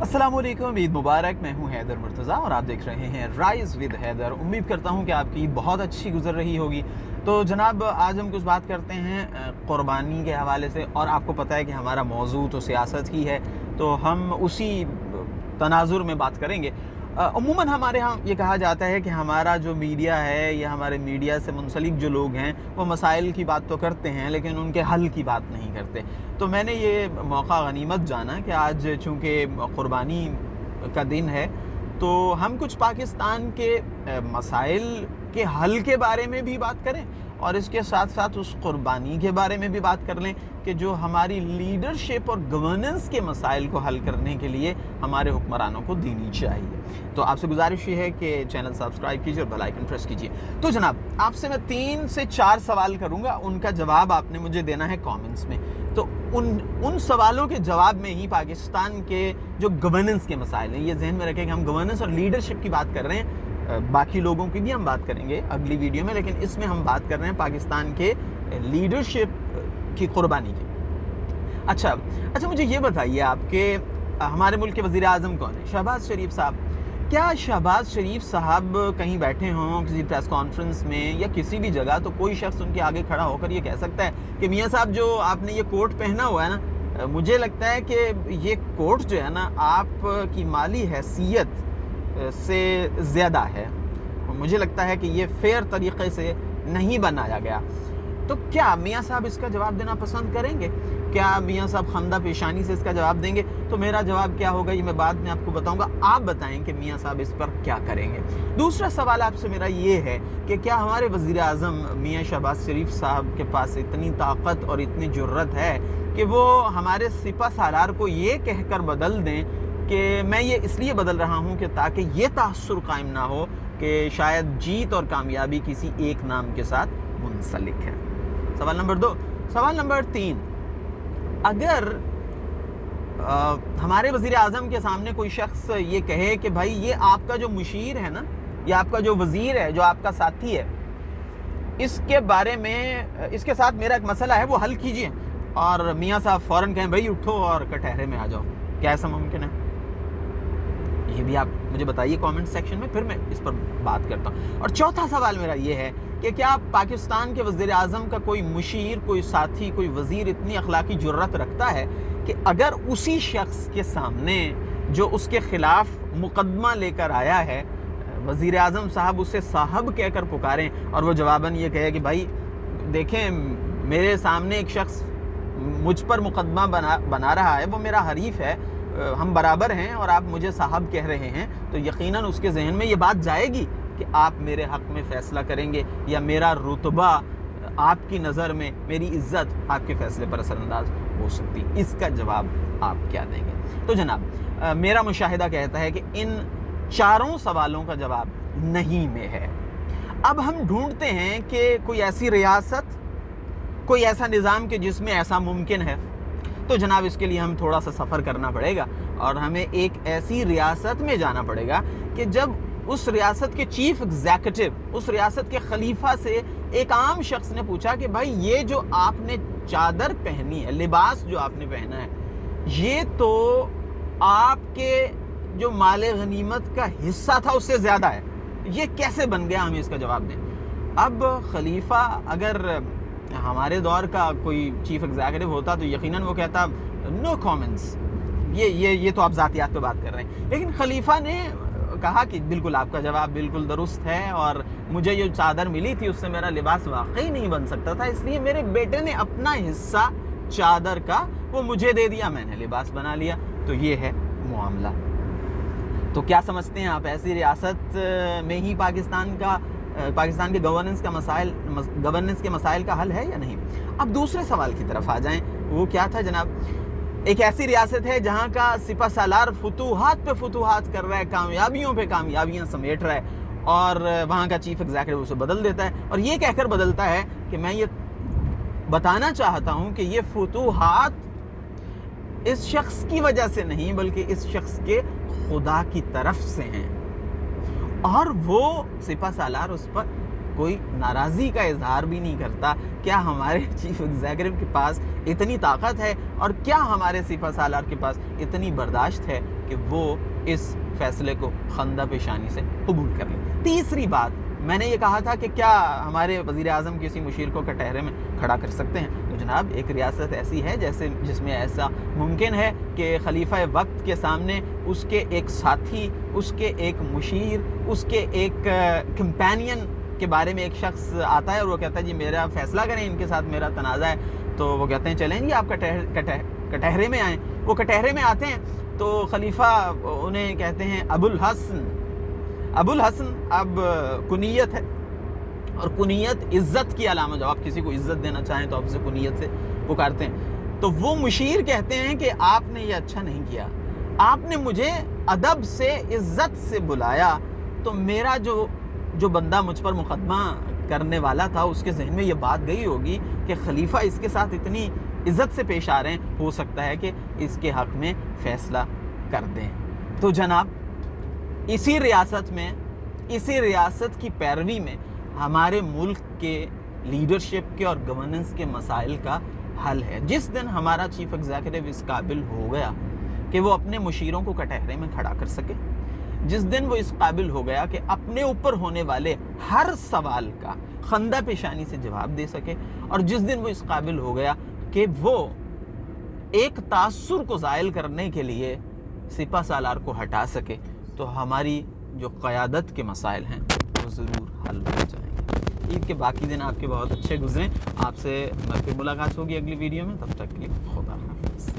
अस्सलाम वालेकुम, ईद मुबारक। मैं हूं हैदर मुर्तज़ा और आप देख रहे हैं राइज़ विद हैदर। उम्मीद करता हूं कि आपकी ईद बहुत अच्छी गुजर रही होगी। तो जनाब, आज हम कुछ बात करते हैं क़ुरबानी के हवाले से, और आपको पता है कि हमारा मौजू तो सियासत ही है, तो हम उसी तनाजुर में बात करेंगे। अमूमन हमारे यहाँ ये कहा जाता है कि हमारा जो मीडिया है या हमारे मीडिया से मुंसलिक जो लोग हैं वो मसाइल की बात तो करते हैं लेकिन उनके हल की बात नहीं करते। तो मैंने ये मौका गनीमत जाना कि आज चूँकि क़ुरबानी का दिन है तो हम कुछ पाकिस्तान के मसाइल के हल के बारे में भी बात करें और इसके साथ साथ उस क़ुरबानी के बारे में भी बात कर लें कि जो हमारी लीडरशिप और गवर्नेंस के मसाइल को हल करने के लिए हमारे हुक्मरानों को देनी चाहिए। तो आपसे गुजारिश ये है कि चैनल सब्सक्राइब कीजिए और बेल आइकन प्रेस कीजिए। तो जनाब, आपसे मैं 3 से 4 सवाल करूंगा, उनका जवाब आपने मुझे देना है कमेंट्स में। तो उन सवालों के जवाब में ही पाकिस्तान के जो गवर्नेंस के मसाइल हैं, ये जहन में रखें कि हम गवर्नेंस और लीडरशिप की बात कर रहे हैं। बाकी लोगों की भी हम बात करेंगे अगली वीडियो में, लेकिन इसमें हम बात कर रहे हैं पाकिस्तान के लीडरशिप की क़ुरबानी की। अच्छा, मुझे ये बताइए, आपके हमारे मुल्क के वज़ीर आज़म कौन है? शहबाज शरीफ साहब। क्या शहबाज शरीफ साहब कहीं बैठे हों किसी प्रेस कॉन्फ्रेंस में या किसी भी जगह, तो कोई शख्स उनके आगे खड़ा होकर ये कह सकता है कि मियाँ साहब, जो आपने ये कोट पहना हुआ है ना, मुझे लगता है कि ये कोट जो है ना आपकी माली हैसियत से ज़्यादा है, मुझे लगता है कि ये फेयर तरीक़े से नहीं बनाया गया। तो क्या मियाँ साहब इसका जवाब देना पसंद करेंगे? क्या मियाँ साहब खंदा पेशानी से इसका जवाब देंगे? तो मेरा जवाब क्या होगा ये मैं बाद में आपको बताऊंगा। आप बताएं कि मियाँ साहब इस पर क्या करेंगे। दूसरा सवाल आपसे मेरा ये है कि क्या हमारे वज़ीर आज़म मियाँ शहबाज शरीफ साहब के पास इतनी ताकत और इतनी जुर्रत है कि वो हमारे सिपा सालार को ये कहकर बदल दें कि मैं ये इसलिए बदल रहा हूँ कि ताकि ये तासुर कायम ना हो कि शायद जीत और कामयाबी किसी एक नाम के साथ मुंसलिक है। सवाल नंबर 2। सवाल नंबर 3, अगर हमारे वज़ीर आज़म के सामने कोई शख्स ये कहे कि भाई ये आपका जो मुशीर है ना, ये आपका जो वज़ीर है, जो आपका साथी है, इसके बारे में, इसके साथ मेरा एक मसला है, वो हल कीजिए, और मियाँ साहब फ़ौरन कहें भाई उठो और कटहरे में आ जाओ, क्या ऐसा मुमकिन है? ये भी आप मुझे बताइए कमेंट सेक्शन में, फिर मैं इस पर बात करता हूँ। और चौथा सवाल मेरा ये है कि क्या पाकिस्तान के वज़ीर आज़म का कोई मुशीर, कोई साथी, कोई वज़ीर इतनी अखलाकी जुर्रत रखता है कि अगर उसी शख्स के सामने जो उसके ख़िलाफ़ मुकदमा लेकर आया है, वज़ीर आज़म साहब उसे साहब कहकर पुकारें और वो जवाबन ये कहे कि भाई देखें, मेरे सामने एक शख्स मुझ पर मुकदमा बना रहा है, वो मेरा हरीफ है, हम बराबर हैं और आप मुझे साहब कह रहे हैं, तो यकीनन उसके जहन में ये बात जाएगी कि आप मेरे हक़ में फ़ैसला करेंगे या मेरा रुतबा आपकी नज़र में, मेरी इज़्ज़त आपके फ़ैसले पर असरअंदाज हो सकती। इसका जवाब आप क्या देंगे? तो जनाब, मेरा मुशाहिदा कहता है कि इन चारों सवालों का जवाब नहीं में है। अब हम ढूंढते हैं कि कोई ऐसी रियासत, कोई ऐसा निज़ाम कि जिसमें ऐसा मुमकिन है। तो जनाब, इसके लिए हम थोड़ा सा सफ़र करना पड़ेगा और हमें एक ऐसी रियासत में जाना पड़ेगा कि जब उस रियासत के चीफ एग्जीक्यूटिव, उस रियासत के खलीफा से एक आम शख्स ने पूछा कि भाई ये जो आपने चादर पहनी है, लिबास जो आपने पहना है, ये तो आपके जो माले गनीमत का हिस्सा था उससे ज़्यादा है, ये कैसे बन गया? हमें इसका जवाब दें। अब खलीफा अगर हमारे दौर का कोई चीफ एग्जीक्यूटिव होता तो यकीनन वो कहता नो कमेंट्स, ये तो आप ज़ातियात पे बात कर रहे हैं। लेकिन खलीफा ने कहा कि बिल्कुल आपका जवाब बिल्कुल दुरुस्त है, और मुझे जो चादर मिली थी उससे मेरा लिबास वाकई नहीं बन सकता था, इसलिए मेरे बेटे ने अपना हिस्सा चादर का वो मुझे दे दिया, मैंने लिबास बना लिया। तो ये है मामला। तो क्या समझते हैं आप, ऐसी रियासत में ही पाकिस्तान के गवर्नेंस के मसाइल का हल है या नहीं? अब दूसरे सवाल की तरफ आ जाएं। वो क्या था जनाब? एक ऐसी रियासत है जहां का सिपा सालार फुतूहात पे फुतूहात कर रहा है, कामयाबियों पे कामयाबियां समेट रहा है, और वहां का चीफ एग्जीक्यूटिव उसे बदल देता है और ये कहकर बदलता है कि मैं ये बताना चाहता हूं कि ये फुतूहात इस शख्स की वजह से नहीं बल्कि इस शख्स के खुदा की तरफ से हैं, और वो सिपा सालार उस पर कोई नाराज़ी का इजहार भी नहीं करता। क्या हमारे चीफ एग्जीक्यूटिव के पास इतनी ताकत है और क्या हमारे सिपा सालार के पास इतनी बर्दाश्त है کہ وہ اس فیصلے کو خندہ پیشانی سے قبول کر لیں۔ تیسری بات، میں نے یہ کہا تھا کہ کیا ہمارے وزیر اعظم کسی مشیر کو کٹہرے میں کھڑا کر سکتے ہیں؟ تو جناب ایک ریاست ایسی ہے جس میں ایسا ممکن ہے کہ خلیفہ وقت کے سامنے اس کے ایک ساتھی، اس کے ایک مشیر، اس کے ایک کمپینین کے بارے میں ایک شخص آتا ہے اور وہ کہتا ہے جی میرا فیصلہ کریں، ان کے ساتھ میرا تنازع ہے۔ تو وہ کہتے ہیں چلیں جی آپ کٹہرے میں آئیں۔ وہ کٹہرے میں آتے ہیں تو خلیفہ انہیں کہتے ہیں ابو الحسن اب کنیت ہے، اور کنیت عزت کی علامت، جب آپ کسی کو عزت دینا چاہیں تو آپ اسے کنیت سے پکارتے ہیں۔ تو وہ مشیر کہتے ہیں کہ آپ نے یہ اچھا نہیں کیا، آپ نے مجھے ادب سے عزت سے بلایا، تو میرا جو بندہ مجھ پر مقدمہ کرنے والا تھا اس کے ذہن میں یہ بات گئی ہوگی کہ خلیفہ اس کے ساتھ اتنی عزت سے پیش آ رہے ہیں، ہو سکتا ہے کہ اس کے حق میں فیصلہ کر دیں۔ تو جناب اسی ریاست کی پیروی میں ہمارے ملک کے لیڈرشپ کے اور گورننس کے مسائل کا حل ہے۔ جس دن ہمارا چیف ایگزیکٹو اس قابل ہو گیا کہ وہ اپنے مشیروں کو کٹہرے میں کھڑا کر سکے، جس دن وہ اس قابل ہو گیا کہ اپنے اوپر ہونے والے ہر سوال کا خندہ پیشانی سے جواب دے سکے، اور جس دن وہ اس قابل ہو گیا کہ وہ ایک تاثر کو زائل کرنے کے لیے سپہ سالار کو ہٹا سکے، تو ہماری جو قیادت کے مسائل ہیں وہ ضرور حل ہو جائیں گے۔ عید کے باقی دن آپ کے بہت اچھے گزریں۔ آپ سے پھر ملاقات ہوگی اگلی ویڈیو میں، تب تک کے لیے خدا حافظ۔